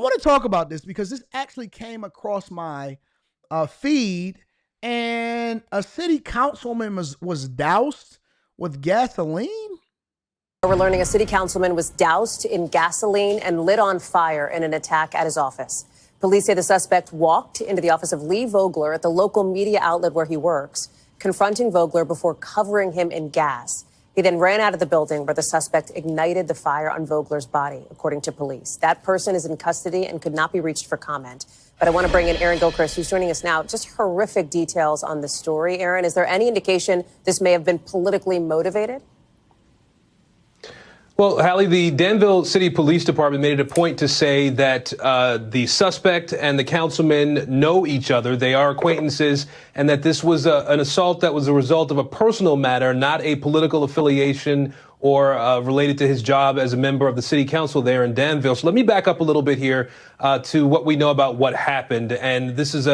want to talk about this because this actually came across my feed, and a city councilman was doused with gasoline. We're learning a city councilman was doused in gasoline and lit on fire in an attack at his office. Police say the suspect walked into the office of Lee Vogler at the local media outlet where he works, confronting Vogler before covering him in gas. He then ran out of the building where the suspect ignited the fire on Vogler's body, according to police. That person is in custody and could not be reached for comment. But I want to bring in Aaron Gilchrist, who's joining us now. Just horrific details on this story. Aaron, is there any indication this may have been politically motivated? Well, Hallie, the Danville City Police Department made it a point to say that the suspect and the councilman know each other. They are acquaintances, and that this was an assault that was a result of a personal matter, not a political affiliation or related to his job as a member of the city council there in Danville. So let me back up a little bit here to what we know about what happened. And this is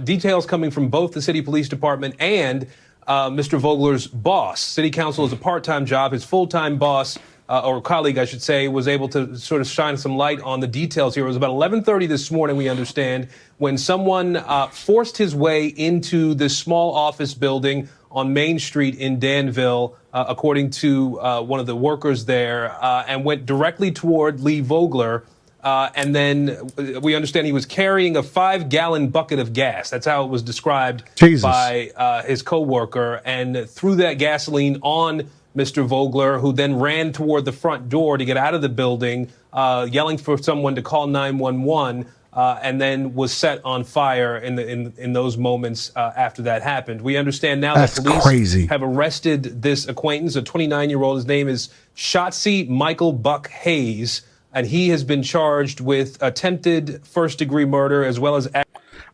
details coming from both the city police department and Mr. Vogler's boss. City council is a part-time job. His full-time boss, or colleague, I should say, was able to sort of shine some light on the details here. It was about 11:30 this morning, we understand, when someone forced his way into this small office building on Main Street in Danville, according to one of the workers there, and went directly toward Lee Vogler. And then we understand he was carrying a 5-gallon bucket of gas. That's how it was described by his coworker, and threw that gasoline on Mr. Vogler, who then ran toward the front door to get out of the building, yelling for someone to call 911, and then was set on fire in those moments after that happened. We understand now that police have arrested this acquaintance, a 29-year-old. His name is Shotzi Michael Buck Hayes, and he has been charged with attempted first-degree murder as well as. All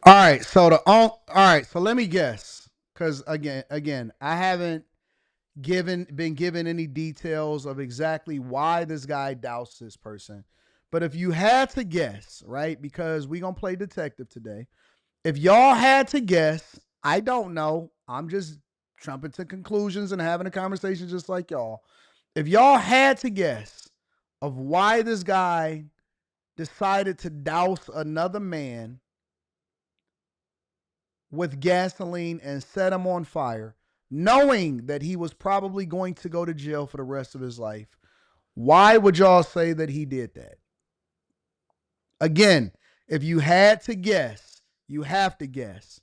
right, so let me guess, because again, I haven't been given any details of exactly why this guy doused this person. But if you had to guess, right, because we're going to play detective today. If y'all had to guess, I don't know. I'm just jumping to conclusions and having a conversation just like y'all. If y'all had to guess of why this guy decided to douse another man with gasoline and set him on fire, knowing that he was probably going to go to jail for the rest of his life, why would y'all say that he did that? Again, if you had to guess, you have to guess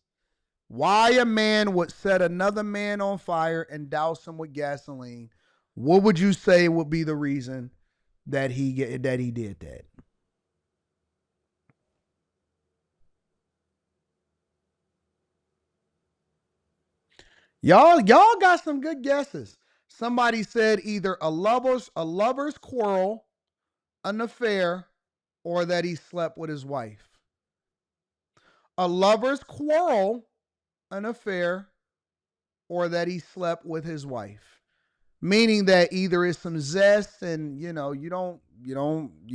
why a man would set another man on fire and douse him with gasoline. What would you say would be the reason that he did that? Y'all got some good guesses. Somebody said either a lover's quarrel, an affair, or that he slept with his wife. A lover's quarrel, an affair, or that he slept with his wife. Meaning that either it's some zest and you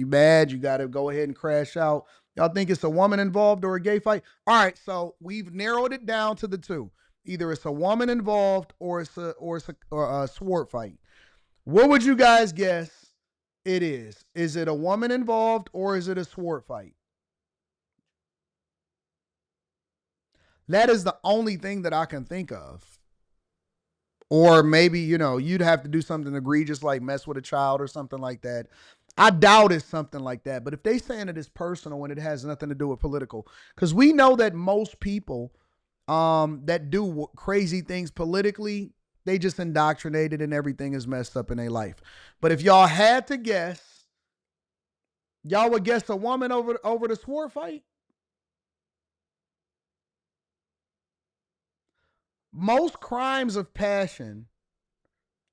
mad, you got to go ahead and crash out. Y'all think it's a woman involved or a gay fight? All right, so we've narrowed it down to the two. Either it's a woman involved or it's a sword fight. What would you guys guess it is? Is it a woman involved or is it a sword fight? That is the only thing that I can think of. Or maybe, you'd have to do something egregious like mess with a child or something like that. I doubt it's something like that. But if they saying it is personal and it has nothing to do with political, because we know that most people that do crazy things politically, they just indoctrinated and everything is messed up in their life. But if y'all had to guess, y'all would guess a woman over the sword fight? Most crimes of passion,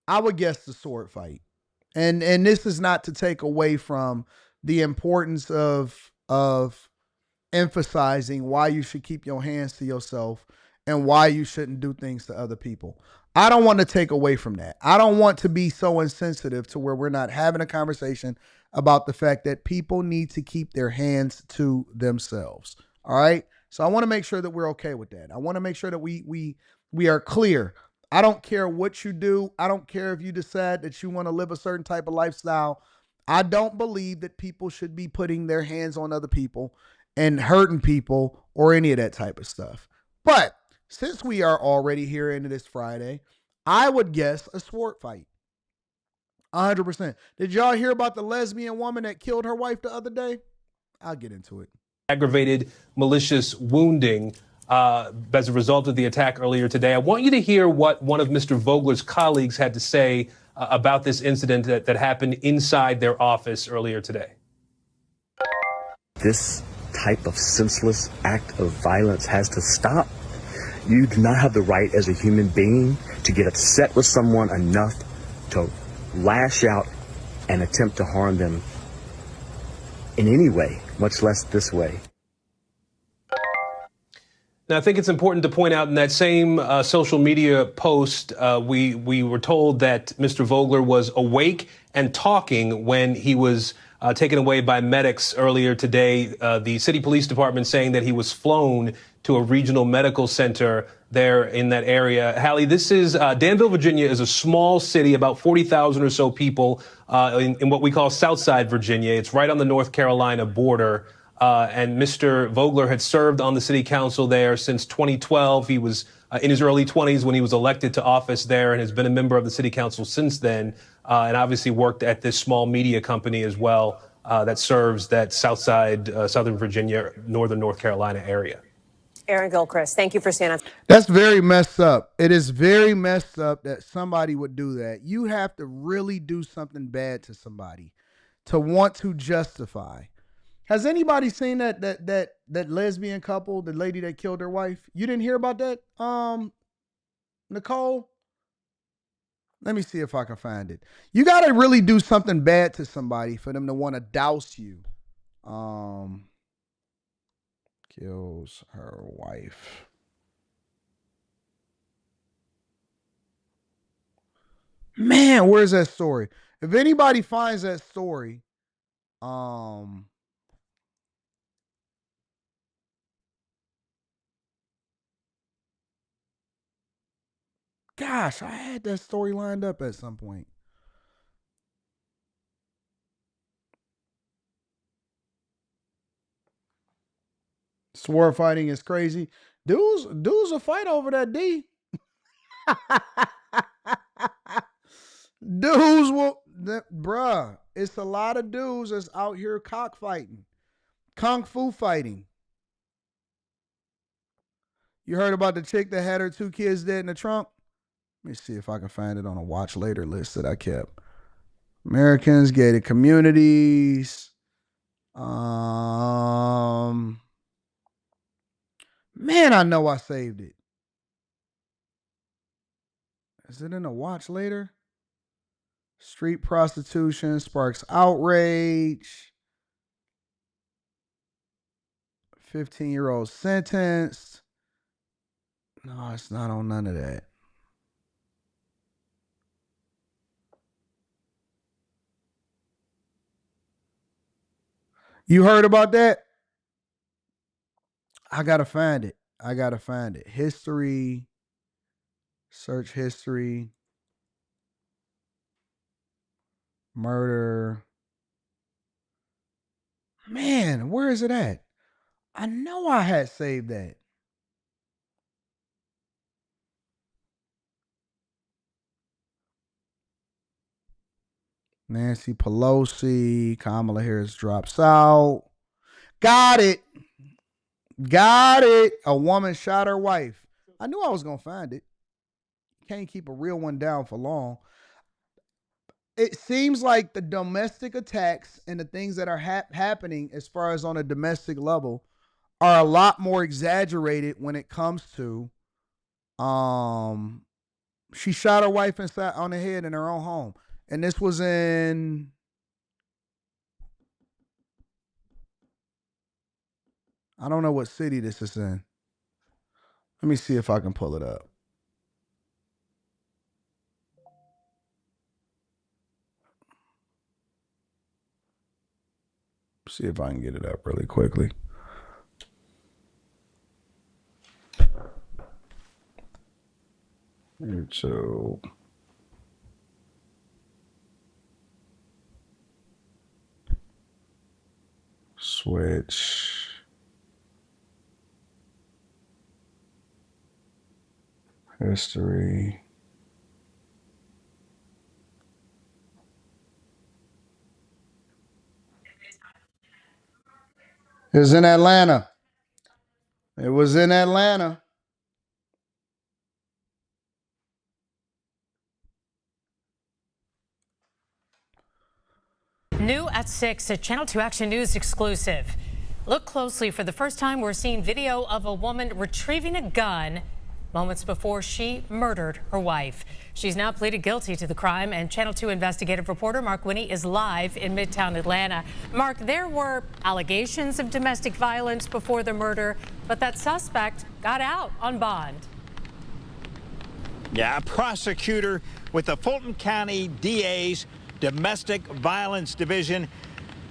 I would guess the sword fight. And this is not to take away from the importance of emphasizing why you should keep your hands to yourself and why you shouldn't do things to other people. I don't want to take away from that. I don't want to be so insensitive to where we're not having a conversation about the fact that people need to keep their hands to themselves. All right. So I want to make sure that we're okay with that. I want to make sure that we are clear. I don't care what you do. I don't care if you decide that you want to live a certain type of lifestyle. I don't believe that people should be putting their hands on other people and hurting people or any of that type of stuff. But since we are already here into this Friday, I would guess a sword fight. 100%. Did y'all hear about the lesbian woman that killed her wife the other day? I'll get into it. Aggravated malicious wounding as a result of the attack earlier today. I want you to hear what one of Mr. Vogler's colleagues had to say about this incident that happened inside their office earlier today. This type of senseless act of violence has to stop. You do not have the right as a human being to get upset with someone enough to lash out and attempt to harm them in any way, much less this way. Now, I think it's important to point out in that same social media post, we were told that Mr. Vogler was awake and talking when he was taken away by medics earlier today. The city police department saying that he was flown to a regional medical center there in that area. Hallie, this is Danville, Virginia is a small city, about 40,000 or so people in what we call Southside Virginia. It's right on the North Carolina border. And Mr. Vogler had served on the city council there since 2012. He was in his early 20s when he was elected to office there and has been a member of the city council since then, and obviously worked at this small media company as well that serves that Southside, Southern Virginia, Northern North Carolina area. Aaron Gilchrist, thank you for staying on. That's very messed up. It is very messed up that somebody would do that. You have to really do something bad to somebody to want to justify. Has anybody seen that lesbian couple, the lady that killed her wife? You didn't hear about that, Nicole? Let me see if I can find it. You got to really do something bad to somebody for them to want to douse you. Kills her wife. Man, where's that story? If anybody finds that story, gosh, I had that story lined up at some point. Sword fighting is crazy. Dudes will fight over that D. Dudes will, bruh. It's a lot of dudes that's out here cockfighting, kung fu fighting. You heard about the chick that had her 2 kids dead in the trunk? Let me see if I can find it on a watch later list that I kept. Americans, gated communities. Man, I know I saved it. Is it in a watch later? Street prostitution sparks outrage. 15-year-old sentenced. No, it's not on none of that. You heard about that? I got to find it. History. Search history. Murder. Man, where is it at? I know I had saved that. Nancy Pelosi, Kamala Harris drops out. Got it. A woman shot her wife. I knew I was going to find it. Can't keep a real one down for long. It seems like the domestic attacks and the things that are happening as far as on a domestic level are a lot more exaggerated when it comes to she shot her wife and sat on the head in her own home. And this was in I don't know what city this is in. Let me see if I can pull it up. See if I can get it up really quickly. YouTube. Switch. History. It was in Atlanta. It was in Atlanta. New at 6, a Channel 2 Action News exclusive. Look closely. For the first time, we're seeing video of a woman retrieving a gun moments before she murdered her wife. She's now pleaded guilty to the crime, and Channel 2 investigative reporter Mark Winnie is live in Midtown Atlanta. Mark, there were allegations of domestic violence before the murder, but that suspect got out on bond. Yeah, a prosecutor with the Fulton County DA's Domestic Violence Division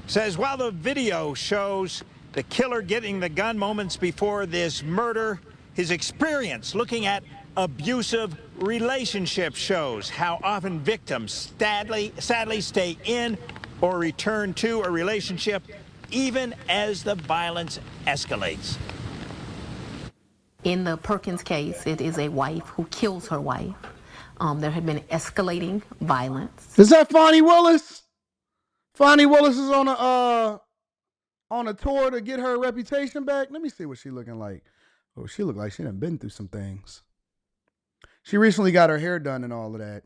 says while the video shows the killer getting the gun moments before this murder, his experience looking at abusive relationships shows how often victims sadly stay in or return to a relationship even as the violence escalates. In the Perkins case, it is a wife who kills her wife. There had been escalating violence. Is that Fonnie Willis? Fonnie Willis is on a tour to get her reputation back. Let me see what she looking like. Oh, she looked like she done been through some things. She recently got her hair done and all of that.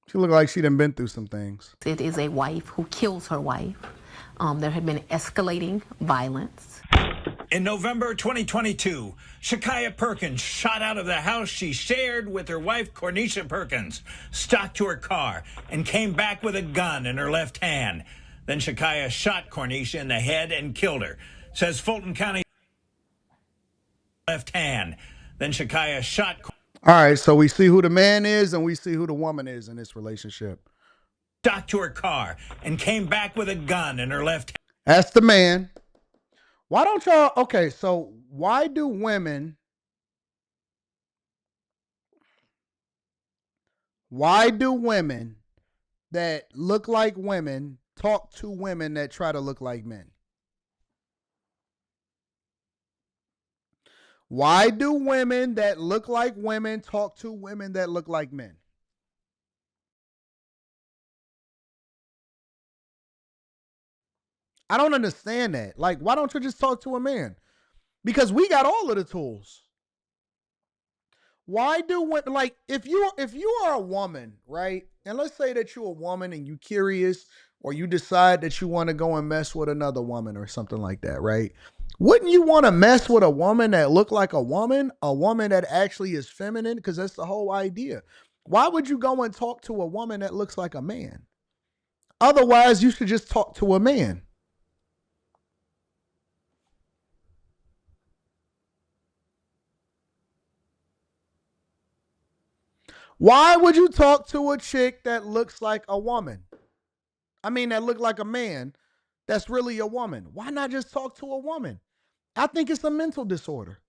She looked like she done been through some things. It is a wife who kills her wife. There had been escalating violence. In November 2022, Shakaya Perkins shot out of the house she shared with her wife, Cornisha Perkins, stuck to her car, and came back with a gun in her left hand. Then Shakaya shot Cornisha in the head and killed her, says Fulton County left hand. Then Shakaya shot. All right, so we see who the man is and we see who the woman is in this relationship. Stuck to her car and came back with a gun in her left hand. That's the man. Why don't y'all, okay, so why do women that look like women talk to women that try to look like men? Why do women that look like women talk to women that look like men? I don't understand that. Like, why don't you just talk to a man? Because we got all of the tools. Why do women, like, if you are a woman, right? And let's say that you're a woman and you're curious, or you decide that you want to go and mess with another woman or something like that, right? Wouldn't you want to mess with a woman that look like a woman that actually is feminine? Because that's the whole idea. Why would you go and talk to a woman that looks like a man? Otherwise, you should just talk to a man. Why would you talk to a chick that looks like a woman? I mean, that look like a man that's really a woman. Why not just talk to a woman? I think it's a mental disorder.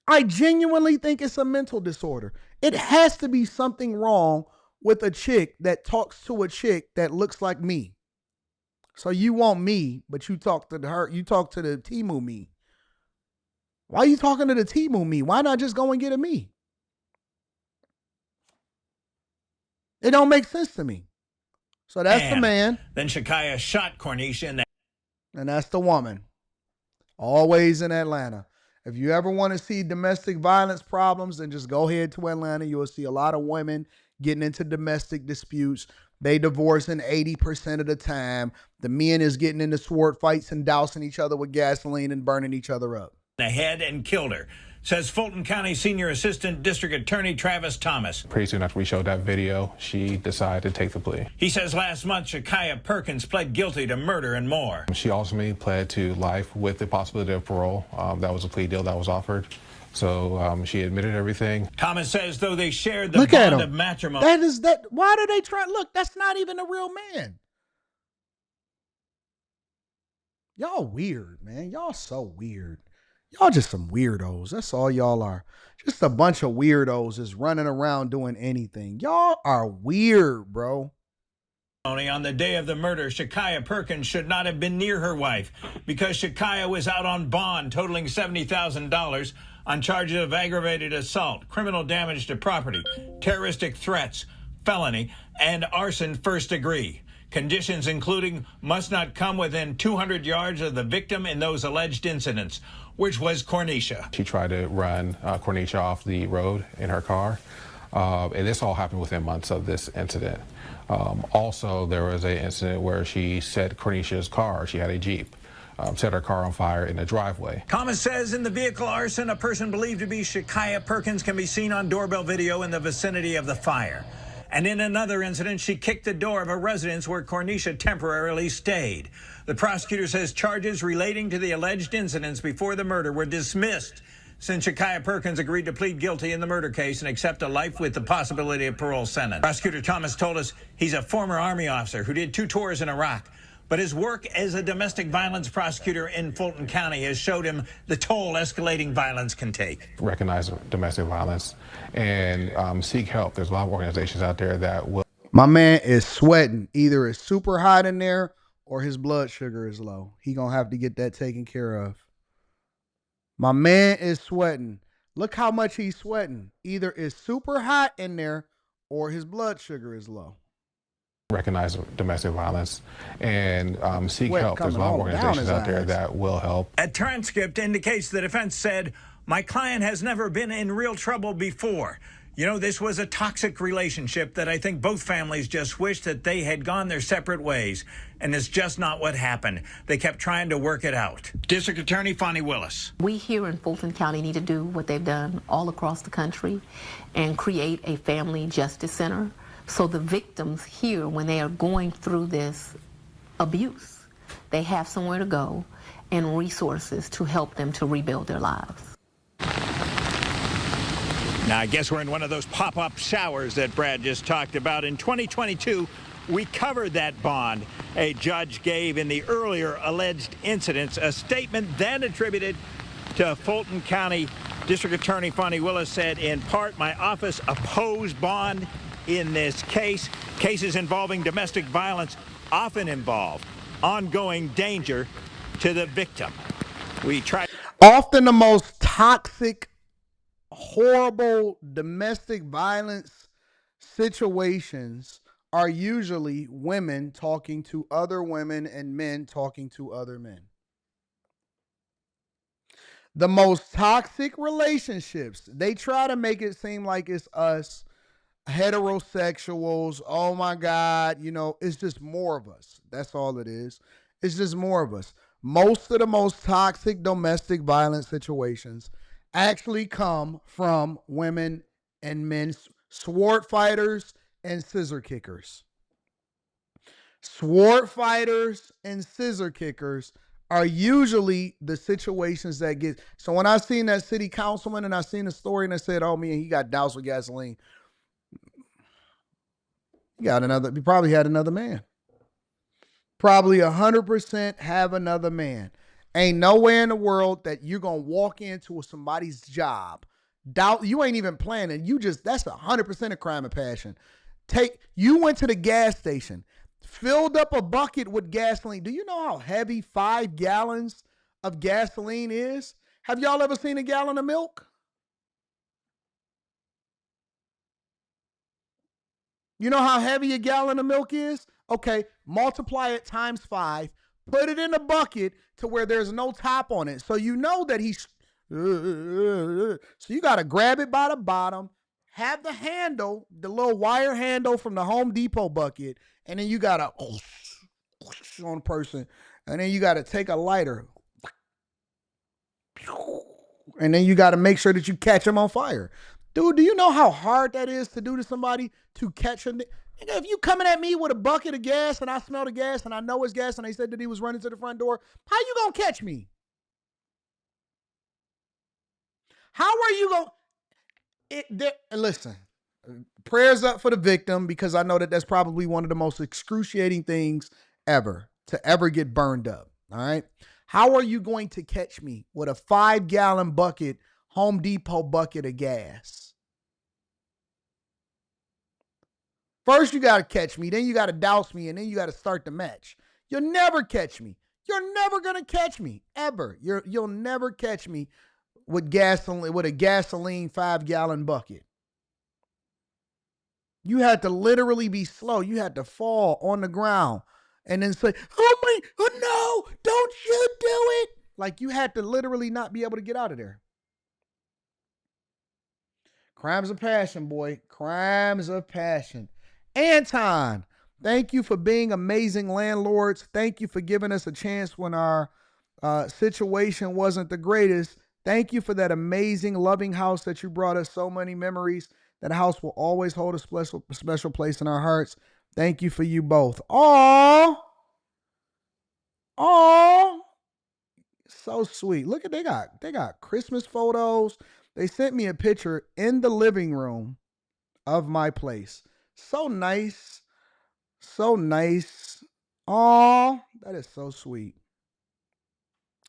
I genuinely think it's a mental disorder. It has to be something wrong with a chick that talks to a chick that looks like me. So you want me, but you talk to her, you talk to the Timu me. Why are you talking to the Timu me? Why not just go and get a me? It don't make sense to me. So that's the man. Then Shakaya shot Cornisha in the. And that's the woman. Always in Atlanta. If you ever want to see domestic violence problems, then just go ahead to Atlanta. You'll see a lot of women getting into domestic disputes. They divorcing 80% of the time. The men is getting into sword fights and dousing each other with gasoline and burning each other up. The head and killed her, says Fulton County Senior Assistant District Attorney Travis Thomas. Pretty soon after we showed that video, she decided to take the plea. He says last month, Shakaya Perkins pled guilty to murder and more. She ultimately pled to life with the possibility of parole. That was a plea deal that was offered. So she admitted everything. Thomas says, though they shared the bond of matrimony. Why do they try? Look, that's not even a real man. Y'all weird, man. Y'all so weird. Y'all just some weirdos. That's all y'all are. Just a bunch of weirdos just running around doing anything. Y'all are weird, bro. On the day of the murder, Shakaya Perkins should not have been near her wife because Shakaya was out on bond totaling $70,000 on charges of aggravated assault, criminal damage to property, terroristic threats, felony, and arson first degree. Conditions including must not come within 200 yards of the victim in those alleged incidents, which was Cornisha. She tried to run Cornisha off the road in her car, and this all happened within months of this incident. Also, there was an incident where she set Cornisha's car, she had a Jeep, set her car on fire in a driveway. Thomas says in the vehicle arson, a person believed to be Shakaya Perkins can be seen on doorbell video in the vicinity of the fire. And in another incident, she kicked the door of a residence where Cornisha temporarily stayed. The prosecutor says charges relating to the alleged incidents before the murder were dismissed since Shakaya Perkins agreed to plead guilty in the murder case and accept a life with the possibility of parole sentence. Prosecutor Thomas told us he's a former Army officer who did 2 tours in Iraq, but his work as a domestic violence prosecutor in Fulton County has showed him the toll escalating violence can take. Recognize domestic violence and seek help. There's a lot of organizations out there that will. My man is sweating. Either it's super hot in there or his blood sugar is low. He gonna have to get that taken care of. My man is sweating. Look how much he's sweating. Either it's super hot in there or his blood sugar is low. Recognize domestic violence and seek help. There's a lot of organizations out there that will help. A transcript indicates the defense said, "My client has never been in real trouble before. You know, this was a toxic relationship that I think both families just wished that they had gone their separate ways. And it's just not what happened. They kept trying to work it out." District Attorney Fonnie Willis. We here in Fulton County need to do what they've done all across the country and create a family justice center so the victims here, when they are going through this abuse, they have somewhere to go and resources to help them to rebuild their lives. Now, I guess we're in one of those pop-up showers that Brad just talked about. In 2022, we covered that bond a judge gave in the earlier alleged incidents. A statement then attributed to Fulton County District Attorney Fonnie Willis said, in part, my office opposed bond in this case. Cases involving domestic violence often involve ongoing danger to the victim. We try. Often the most toxic, horrible domestic violence situations are usually women talking to other women and men talking to other men. The most toxic relationships, they try to make it seem like it's us heterosexuals. Oh my God, you know, it's just more of us. That's all it is. It's just more of us. Most of the most toxic domestic violence situations actually come from women and men, sword fighters and scissor kickers. Sword fighters and scissor kickers are usually the situations that get. So when I seen that city councilman and I seen the story and I said, oh man, he got doused with gasoline. He probably had another man. Probably 100% have another man. Ain't nowhere in the world that you're going to walk into somebody's job. You ain't even planning. That's 100% a crime of passion. You went to the gas station, filled up a bucket with gasoline. Do you know how heavy 5 gallons of gasoline is? Have y'all ever seen a gallon of milk? You know how heavy a gallon of milk is? Okay, multiply it times 5. Put it in a bucket to where there's no top on it. So you know that so you got to grab it by the bottom, have the handle, the little wire handle from the Home Depot bucket, and then you got to on a person, and then you got to take a lighter, and then you got to make sure that you catch them on fire. Dude, do you know how hard that is to do to somebody to catch them? If you coming at me with a bucket of gas and I smell the gas and I know it's gas and they said that he was running to the front door, how you going to catch me? How are you going to? Listen, prayers up for the victim because I know that that's probably one of the most excruciating things ever to ever get burned up. All right. How are you going to catch me with a 5-gallon bucket, Home Depot bucket of gas? First, you got to catch me. Then you got to douse me. And then you got to start the match. You'll never catch me. You're never going to catch me, ever. You'll never catch me with a gasoline 5-gallon bucket. You had to literally be slow. You had to fall on the ground and then say, oh no, don't you do it. Like you had to literally not be able to get out of there. Crimes of passion, boy. Crimes of passion. Anton, thank you for being amazing landlords. Thank you for giving us a chance when our situation wasn't the greatest. Thank you for that amazing, loving house that you brought us so many memories. That house will always hold a special place in our hearts. Thank you for you both. Aww. So sweet. Look at they got Christmas photos. They sent me a picture in the living room of my place. So nice. So nice. Aww. That is so sweet.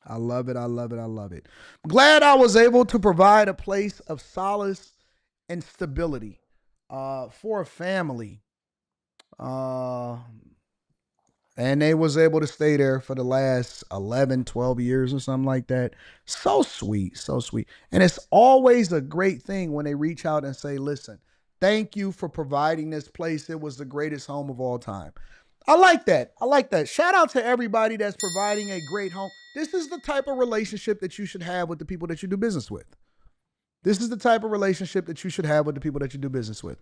I love it. I love it. I love it. I'm glad I was able to provide a place of solace and stability for a family. And they was able to stay there for the last 11, 12 years or something like that. So sweet, so sweet. And it's always a great thing when they reach out and say, listen, thank you for providing this place. It was the greatest home of all time. I like that. I like that. Shout out to everybody that's providing a great home. This is the type of relationship that you should have with the people that you do business with. This is the type of relationship that you should have with the people that you do business with.